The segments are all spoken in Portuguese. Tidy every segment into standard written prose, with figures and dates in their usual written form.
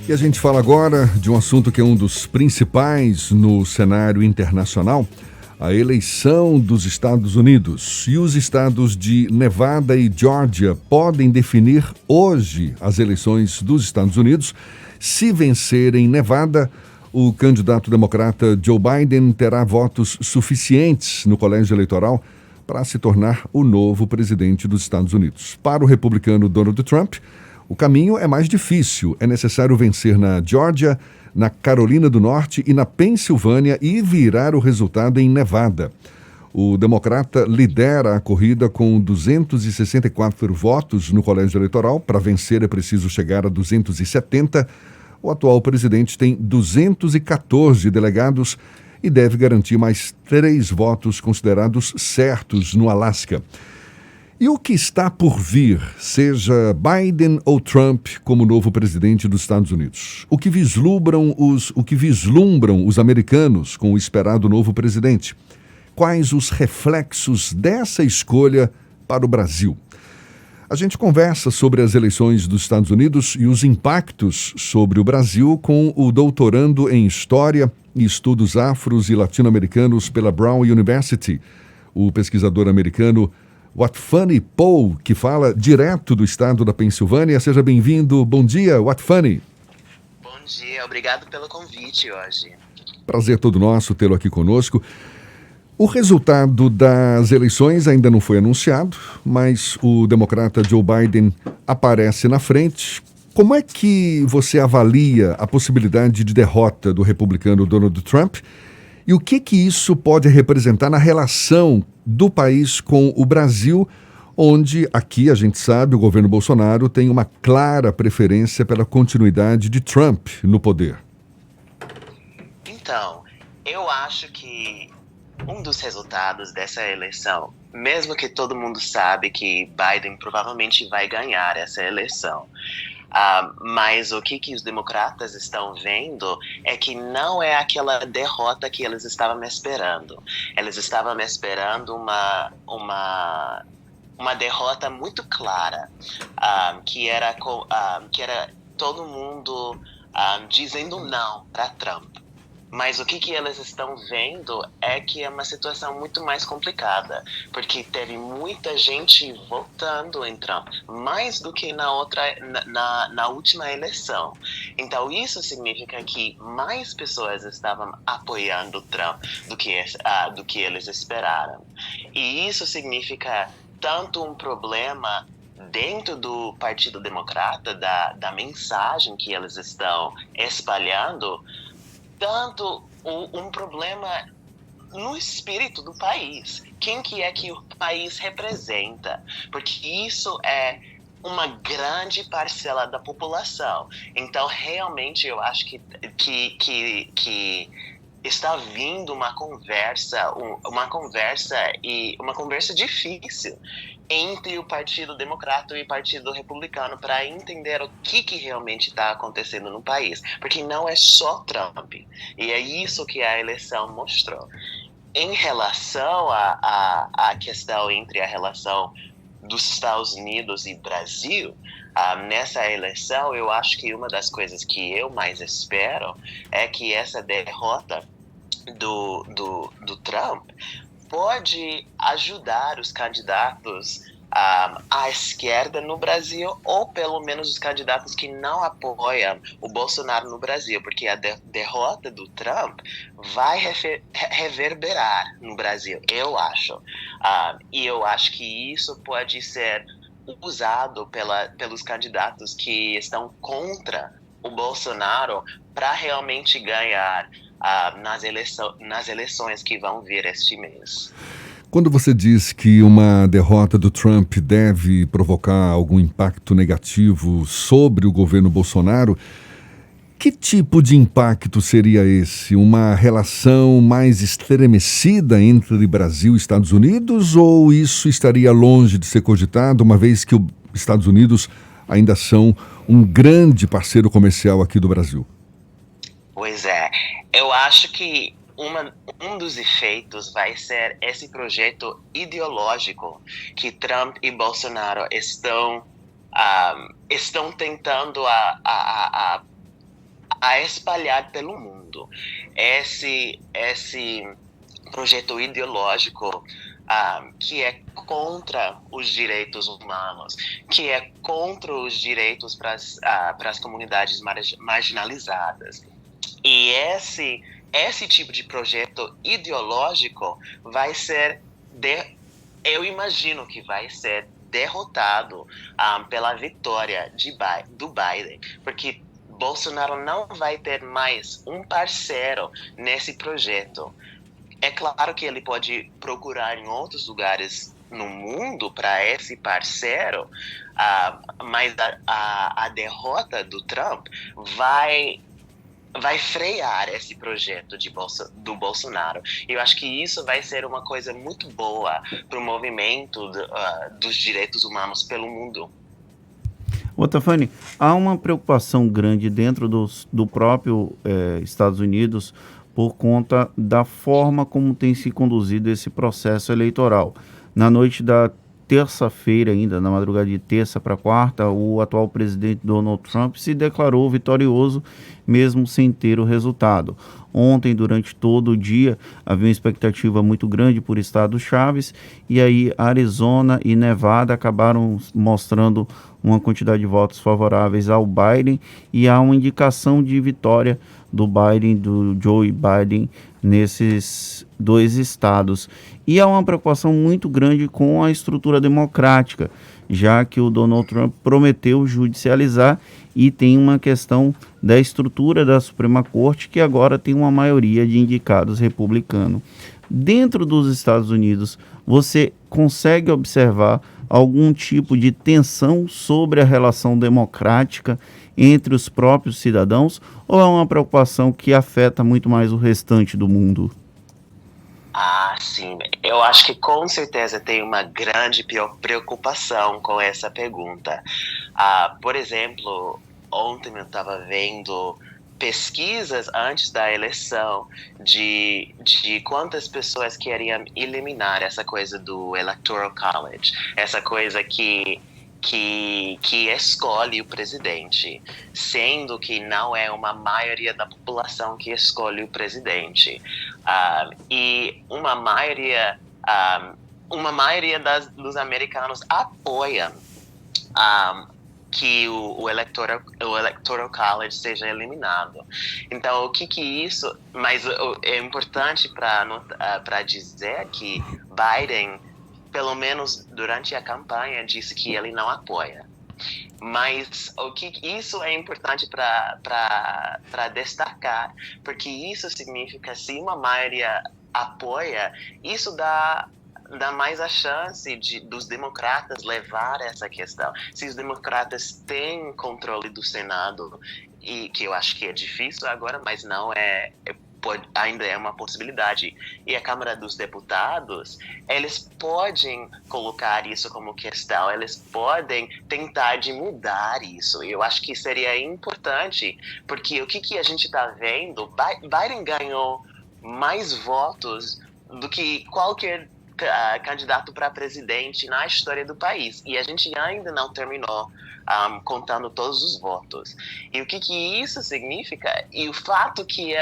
E a gente fala agora de um assunto que é um dos principais no cenário internacional, a eleição dos Estados Unidos. E os estados de Nevada e Geórgia podem definir hoje as eleições dos Estados Unidos. Se vencer em Nevada, o candidato democrata Joe Biden terá votos suficientes no colégio eleitoral para se tornar o novo presidente dos Estados Unidos. Para o republicano Donald Trump, o caminho é mais difícil. É necessário vencer na Geórgia, na Carolina do Norte e na Pensilvânia e virar o resultado em Nevada. O democrata lidera a corrida com 264 votos no colégio eleitoral. Para vencer é preciso chegar a 270. O atual presidente tem 214 delegados e deve garantir mais 3 votos considerados certos no Alasca. E o que está por vir, seja Biden ou Trump como novo presidente dos Estados Unidos? O que vislumbram os americanos com o esperado novo presidente? Quais os reflexos dessa escolha para o Brasil? A gente conversa sobre as eleições dos Estados Unidos e os impactos sobre o Brasil com o doutorando em História e Estudos Afros e Latino-Americanos pela Brown University, o pesquisador americano Watfani Paul, que fala direto do estado da Pensilvânia. Seja bem-vindo. Bom dia, Watfani. Bom dia, obrigado pelo convite hoje. Prazer todo nosso tê-lo aqui conosco. O resultado das eleições ainda não foi anunciado, mas o democrata Joe Biden aparece na frente. Como é que você avalia a possibilidade de derrota do republicano Donald Trump? E o que isso pode representar na relação do país com o Brasil, onde aqui a gente sabe o governo Bolsonaro tem uma clara preferência pela continuidade de Trump no poder? Então, eu acho que um dos resultados dessa eleição, mesmo que todo mundo sabe que Biden provavelmente vai ganhar essa eleição, mas o que os democratas estão vendo é que não é aquela derrota que eles estavam esperando. Eles estavam esperando uma derrota muito clara, que era todo mundo dizendo não para Trump. Mas o que eles estão vendo é que é uma situação muito mais complicada, porque teve muita gente votando em Trump, mais do que na última eleição. Então isso significa que mais pessoas estavam apoiando Trump do que eles esperaram. E isso significa tanto um problema dentro do Partido Democrata, da mensagem que eles estão espalhando, tanto um problema no espírito do país. Quem que é que o país representa? Porque isso é uma grande parcela da população. Então, realmente, eu acho que está vindo uma conversa difícil entre o Partido Democrata e o Partido Republicano para entender o que realmente está acontecendo no país. Porque não é só Trump. E é isso que a eleição mostrou. Em relação à questão entre a relação dos Estados Unidos e Brasil, nessa eleição, eu acho que uma das coisas que eu mais espero é que essa derrota do Trump pode ajudar os candidatos à esquerda no Brasil, ou pelo menos os candidatos que não apoiam o Bolsonaro no Brasil, porque a derrota do Trump vai reverberar no Brasil, eu acho. E eu acho que isso pode ser usado pelos candidatos que estão contra o Bolsonaro para realmente ganhar nas eleições que vão vir este mês. Quando você diz que uma derrota do Trump deve provocar algum impacto negativo sobre o governo Bolsonaro, que tipo de impacto seria esse? Uma relação mais estremecida entre Brasil e Estados Unidos, ou isso estaria longe de ser cogitado, uma vez que os Estados Unidos ainda são um grande parceiro comercial aqui do Brasil? Pois é, eu acho que um dos efeitos vai ser esse projeto ideológico que Trump e Bolsonaro estão tentando a espalhar pelo mundo esse projeto ideológico que é contra os direitos humanos, que é contra os direitos para as comunidades marginalizadas. E esse tipo de projeto ideológico vai ser, eu imagino que vai ser derrotado pela vitória do Biden, porque Bolsonaro não vai ter mais um parceiro nesse projeto. É claro que ele pode procurar em outros lugares no mundo para esse parceiro, mas a derrota do Trump vai frear esse projeto do Bolsonaro. Eu acho que isso vai ser uma coisa muito boa para o movimento dos direitos humanos pelo mundo. Otafani, há uma preocupação grande dentro do próprio Estados Unidos por conta da forma como tem se conduzido esse processo eleitoral. Na noite da terça-feira, ainda na madrugada de terça para quarta, o atual presidente Donald Trump se declarou vitorioso, mesmo sem ter o resultado. Ontem, durante todo o dia, havia uma expectativa muito grande por estados chaves, e aí Arizona e Nevada acabaram mostrando uma quantidade de votos favoráveis ao Biden, e há uma indicação de vitória do Joe Biden, nesses dois estados. E há uma preocupação muito grande com a estrutura democrática, já que o Donald Trump prometeu judicializar, e tem uma questão da estrutura da Suprema Corte, que agora tem uma maioria de indicados republicanos. Dentro dos Estados Unidos, você consegue observar algum tipo de tensão sobre a relação democrática entre os próprios cidadãos, ou é uma preocupação que afeta muito mais o restante do mundo? Sim. Eu acho que com certeza tem uma grande preocupação com essa pergunta. Por exemplo, ontem eu estava vendo pesquisas antes da eleição de quantas pessoas queriam eliminar essa coisa do Electoral College, essa coisa que escolhe o presidente, sendo que não é uma maioria da população que escolhe o presidente. E uma maioria dos americanos apoiam que o Electoral College seja eliminado. Então, o que isso... Mas é importante para dizer que Biden, pelo menos durante a campanha, disse que ele não apoia. Mas isso é importante para destacar, porque isso significa, se uma maioria apoia, isso dá mais a chance dos democratas levar essa questão. Se os democratas têm controle do Senado, e que eu acho que é difícil agora, mas não ainda é uma possibilidade, e a Câmara dos Deputados, eles podem colocar isso como questão, eles podem tentar de mudar isso. Eu acho que seria importante, porque o que a gente está vendo, Biden ganhou mais votos do que qualquer candidato para presidente na história do país, e a gente ainda não terminou contando todos os votos. E o que isso significa? E o fato que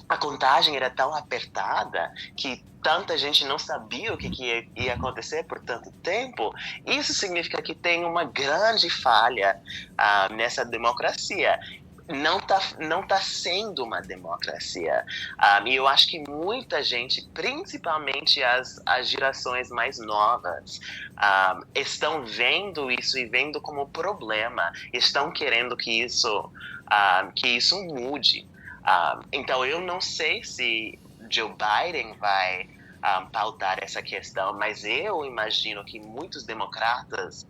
a contagem era tão apertada que tanta gente não sabia o que ia acontecer por tanto tempo, isso significa que tem uma grande falha nessa democracia. Não tá sendo uma democracia. E eu acho que muita gente, principalmente as gerações mais novas, estão vendo isso e vendo como problema, estão querendo que isso mude. Então, eu não sei se Joe Biden vai pautar essa questão, mas eu imagino que muitos democratas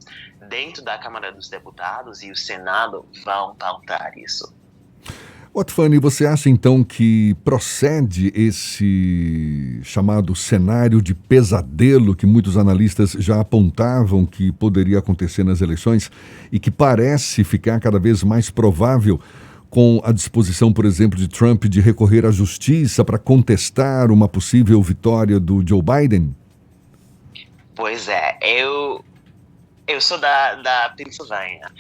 dentro da Câmara dos Deputados e o Senado vão pautar isso. Otafani, você acha então que procede esse chamado cenário de pesadelo que muitos analistas já apontavam que poderia acontecer nas eleições e que parece ficar cada vez mais provável com a disposição, por exemplo, de Trump de recorrer à justiça para contestar uma possível vitória do Joe Biden? Pois é, Eu sou da Pensilvânia.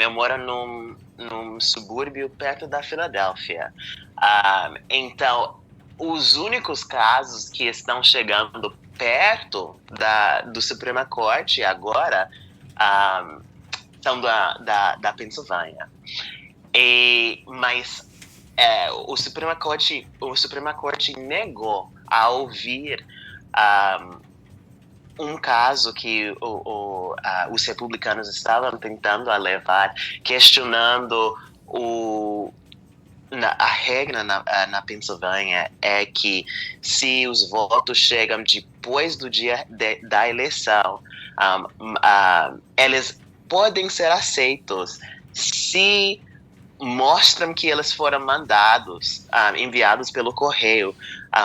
Eu moro num subúrbio perto da Filadélfia. Então, os únicos casos que estão chegando perto do Suprema Corte agora são da Pensilvânia. Mas o Suprema Corte negou a ouvir um caso que os republicanos estavam tentando levar, questionando a regra na Pensilvânia é que se os votos chegam depois do dia da eleição, eles podem ser aceitos se mostram que eles foram enviados pelo correio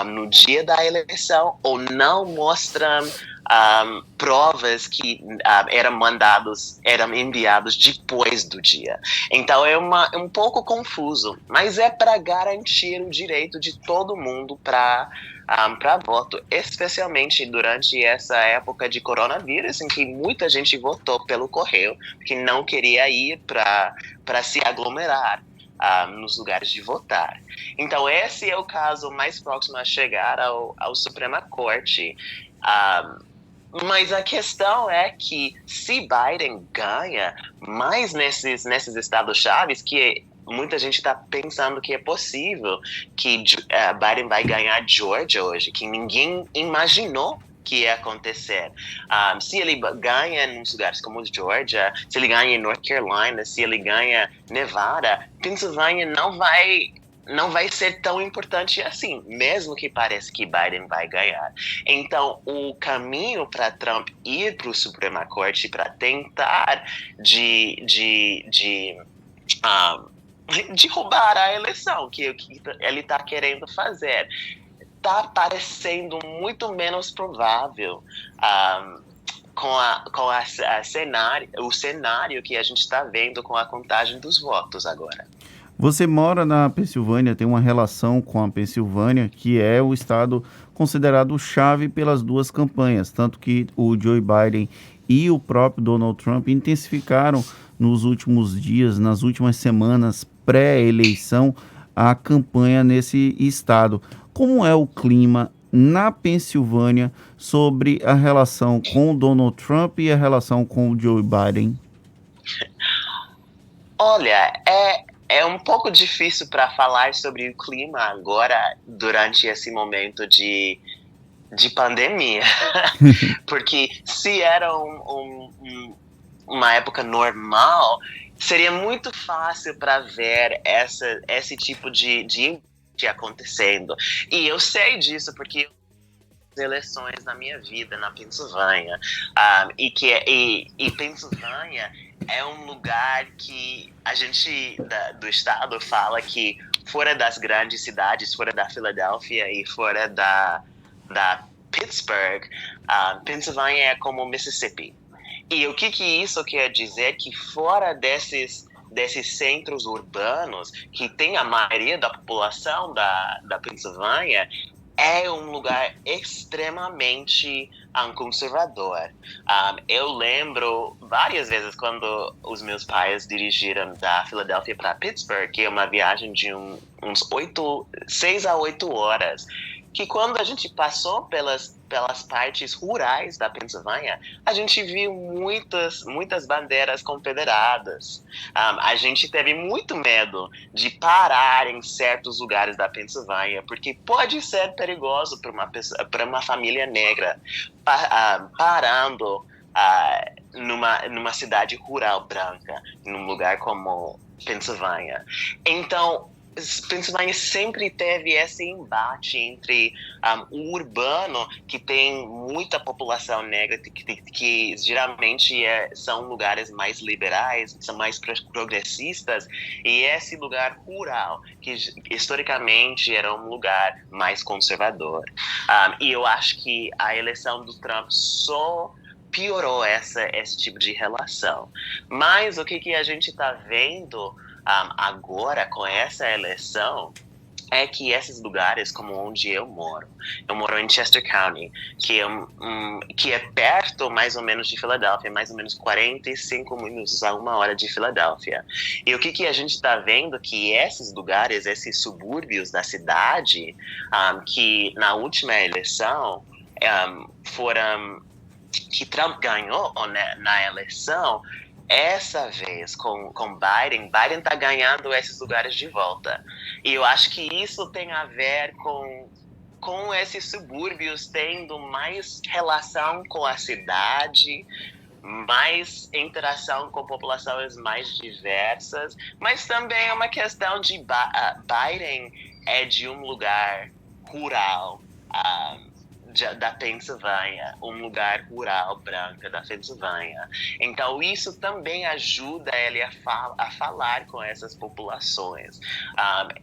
no dia da eleição, ou não mostram provas que eram enviados depois do dia. Então é um pouco confuso, mas é para garantir o direito de todo mundo para voto, especialmente durante essa época de coronavírus, em que muita gente votou pelo correio, que não queria ir para se aglomerar nos lugares de votar. Então esse é o caso mais próximo a chegar ao Suprema Corte. Mas a questão é que se Biden ganha mais nesses estados-chave, que muita gente está pensando que é possível que Biden vai ganhar Georgia hoje, que ninguém imaginou que ia acontecer. Se ele ganha em lugares como Georgia, se ele ganha em North Carolina, se ele ganha Nevada, Pensilvânia não vai ser tão importante assim, mesmo que pareça que Biden vai ganhar. Então, o caminho para Trump ir para o Suprema Corte para tentar de roubar a eleição, que ele está querendo fazer, está parecendo muito menos provável com o cenário que a gente está vendo com a contagem dos votos agora. Você mora na Pensilvânia, tem uma relação com a Pensilvânia, que é o estado considerado chave pelas duas campanhas, tanto que o Joe Biden e o próprio Donald Trump intensificaram nos últimos dias, nas últimas semanas pré-eleição, a campanha nesse estado. Como é o clima na Pensilvânia sobre a relação com o Donald Trump e a relação com o Joe Biden? Olha, é um pouco difícil para falar sobre o clima agora, durante esse momento de pandemia. Porque se era uma época normal, seria muito fácil para ver esse tipo de acontecendo. E eu sei disso porque eleições na minha vida na Pensilvânia, e Pensilvânia é um lugar que a gente do estado fala que fora das grandes cidades, fora da Filadélfia e fora da Pittsburgh, Pensilvânia é como Mississippi. E o que isso quer dizer? Que fora desses centros urbanos, que tem a maioria da população da Pensilvânia, é um lugar extremamente conservador. Eu lembro várias vezes quando os meus pais dirigiram da Filadélfia para Pittsburgh, que é uma viagem de uns 6 a 8 horas, que quando a gente passou pelas partes rurais da Pensilvânia, a gente viu muitas bandeiras confederadas. A gente teve muito medo de parar em certos lugares da Pensilvânia, porque pode ser perigoso para uma família negra parando numa cidade rural branca, num lugar como Pensilvânia. Então, Pensilvânia sempre teve esse embate entre o urbano, que tem muita população negra, que geralmente são lugares mais liberais, são mais progressistas, e esse lugar rural, que historicamente era um lugar mais conservador. E eu acho que a eleição do Trump só piorou esse tipo de relação. Mas o que a gente está vendo agora com essa eleição é que esses lugares, como onde eu moro em Chester County, que é perto mais ou menos de Filadélfia, mais ou menos 45 minutos a 1 hora de Filadélfia. E o que a gente está vendo que esses lugares, esses subúrbios da cidade, que na última eleição foram que Trump ganhou, né, na eleição, essa vez com Biden está ganhando esses lugares de volta. E eu acho que isso tem a ver com esses subúrbios tendo mais relação com a cidade, mais interação com populações mais diversas, mas também é uma questão de Biden é de um lugar rural, da Pensilvânia, um lugar rural branco da Pensilvânia. Então, isso também ajuda ele a falar com essas populações.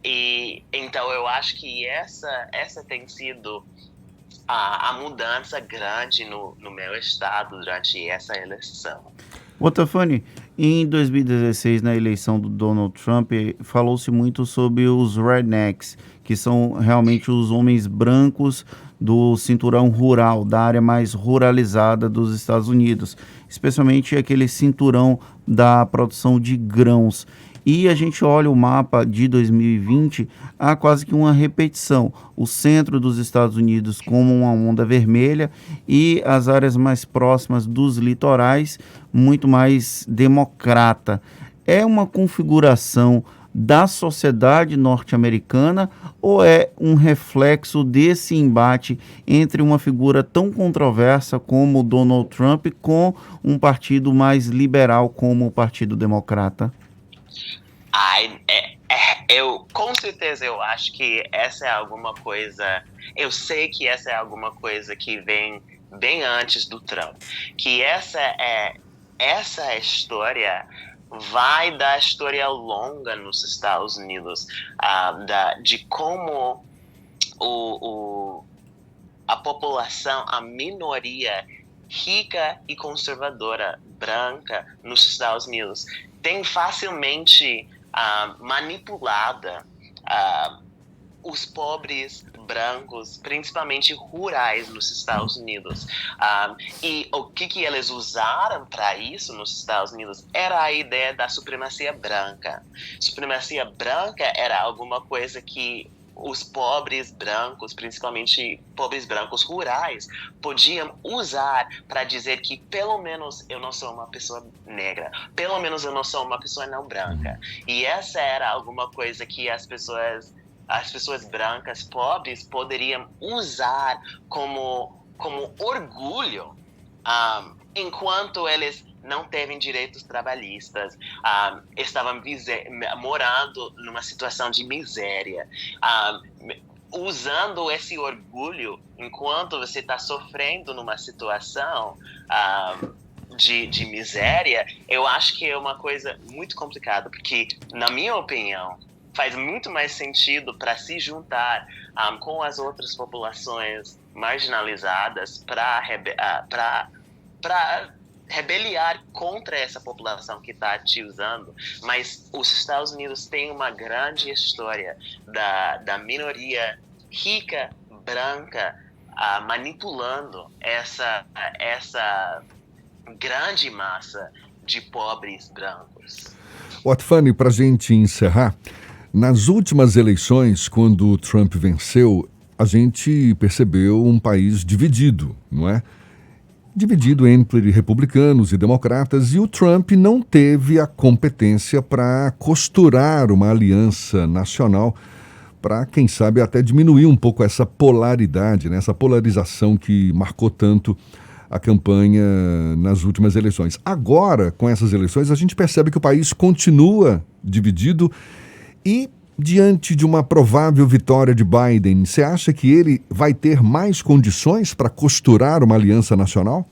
E então, eu acho que essa tem sido a mudança grande no meu estado durante essa eleição. Otafani, em 2016, na eleição do Donald Trump, falou-se muito sobre os rednecks, que são realmente os homens brancos do cinturão rural, da área mais ruralizada dos Estados Unidos, especialmente aquele cinturão da produção de grãos. E a gente olha o mapa de 2020, há quase que uma repetição. O centro dos Estados Unidos como uma onda vermelha e as áreas mais próximas dos litorais muito mais democrata. É uma configuração da sociedade norte-americana ou é um reflexo desse embate entre uma figura tão controversa como o Donald Trump com um partido mais liberal como o Partido Democrata? Eu com certeza eu acho que essa é alguma coisa. Eu sei que essa é alguma coisa que vem bem antes do Trump, que essa história vai da história longa nos Estados Unidos, de como a população, a minoria rica e conservadora branca nos Estados Unidos tem facilmente manipulada os pobres brancos, principalmente rurais nos Estados Unidos. E o que eles usaram para isso nos Estados Unidos era a ideia da supremacia branca. Supremacia branca era alguma coisa que os pobres brancos, principalmente pobres brancos rurais, podiam usar para dizer que pelo menos eu não sou uma pessoa negra, pelo menos eu não sou uma pessoa não branca. E essa era alguma coisa que as pessoas brancas pobres poderiam usar como orgulho, enquanto eles não teve direitos trabalhistas, estavam morando numa situação de miséria. Usando esse orgulho, enquanto você está sofrendo numa situação de miséria, eu acho que é uma coisa muito complicada, porque, na minha opinião, faz muito mais sentido para se juntar com as outras populações marginalizadas para rebeliar contra essa população que está te usando. Mas os Estados Unidos têm uma grande história da minoria rica, branca, manipulando essa grande massa de pobres brancos. Otafani, para a gente encerrar, nas últimas eleições, quando o Trump venceu, a gente percebeu um país dividido, não é? Dividido entre republicanos e democratas, e o Trump não teve a competência para costurar uma aliança nacional para, quem sabe, até diminuir um pouco essa polaridade, né? Essa polarização que marcou tanto a campanha nas últimas eleições. Agora, com essas eleições, a gente percebe que o país continua dividido e, diante de uma provável vitória de Biden, você acha que ele vai ter mais condições para costurar uma aliança nacional?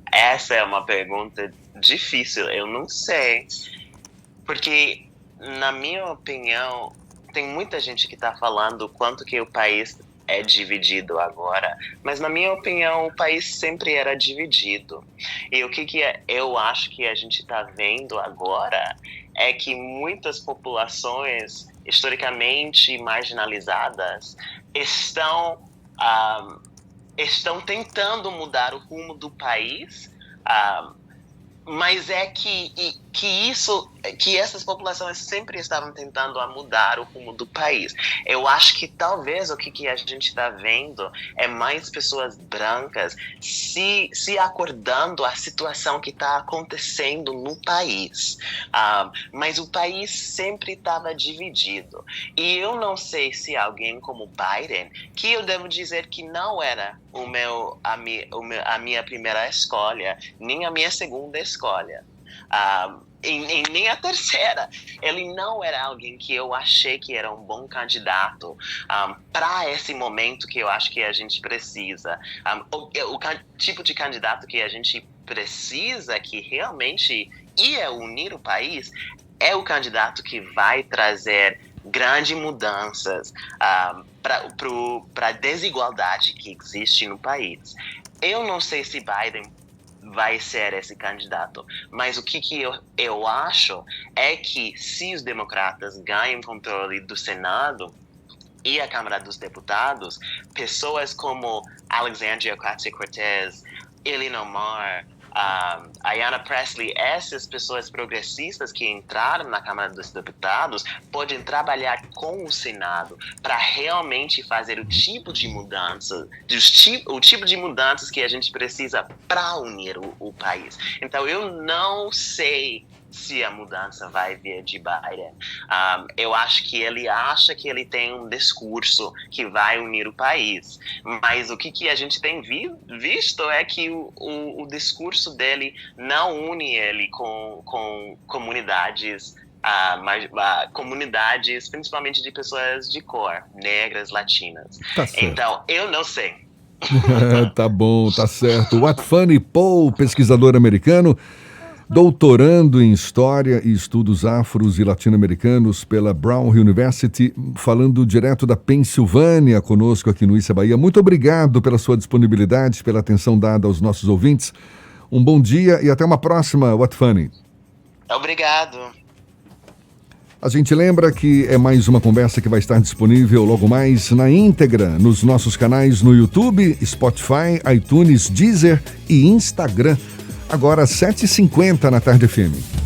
Essa é uma pergunta difícil, eu não sei. Porque, na minha opinião, tem muita gente que está falando quanto que o país é dividido agora, mas na minha opinião o país sempre era dividido. E o que eu acho que a gente está vendo agora é que muitas populações historicamente marginalizadas estão tentando mudar o rumo do país, mas é que essas populações sempre estavam tentando mudar o rumo do país. Eu acho que talvez o que a gente está vendo é mais pessoas brancas se acordando a situação que está acontecendo no país. Mas o país sempre estava dividido. E eu não sei se alguém como Biden, que eu devo dizer que não era a minha primeira escolha, nem a minha segunda escolha, e nem a terceira. Ele não era alguém que eu achei que era um bom candidato para esse momento que eu acho que a gente precisa. O tipo de candidato que a gente precisa, que realmente ia unir o país, é o candidato que vai trazer grandes mudanças para a desigualdade que existe no país. Eu não sei se Biden vai ser esse candidato, mas o que eu acho é que se os democratas ganham controle do Senado e a Câmara dos Deputados, pessoas como Alexandria Ocasio-Cortez, Ilhan Omar, Ayanna Pressley, essas pessoas progressistas que entraram na Câmara dos Deputados podem trabalhar com o Senado para realmente fazer o tipo de mudanças que a gente precisa para unir o país. Então eu não sei se a mudança vai vir de Biden. Eu acho que ele acha que ele tem um discurso que vai unir o país, mas o que a gente tem visto é que o discurso dele não une ele com comunidades, comunidades principalmente de pessoas de cor, negras, latinas. Tá certo. Então, eu não sei. Tá bom, tá certo. Watfani Paul, pesquisador americano, doutorando em História e Estudos Afros e Latino-Americanos pela Brown University, falando direto da Pensilvânia conosco aqui no Issa Bahia. Muito obrigado pela sua disponibilidade, pela atenção dada aos nossos ouvintes. Um bom dia e até uma próxima, Watfani. Obrigado. A gente lembra que é mais uma conversa que vai estar disponível logo mais na íntegra nos nossos canais no YouTube, Spotify, iTunes, Deezer e Instagram. Agora 7h50 na Tarde FM.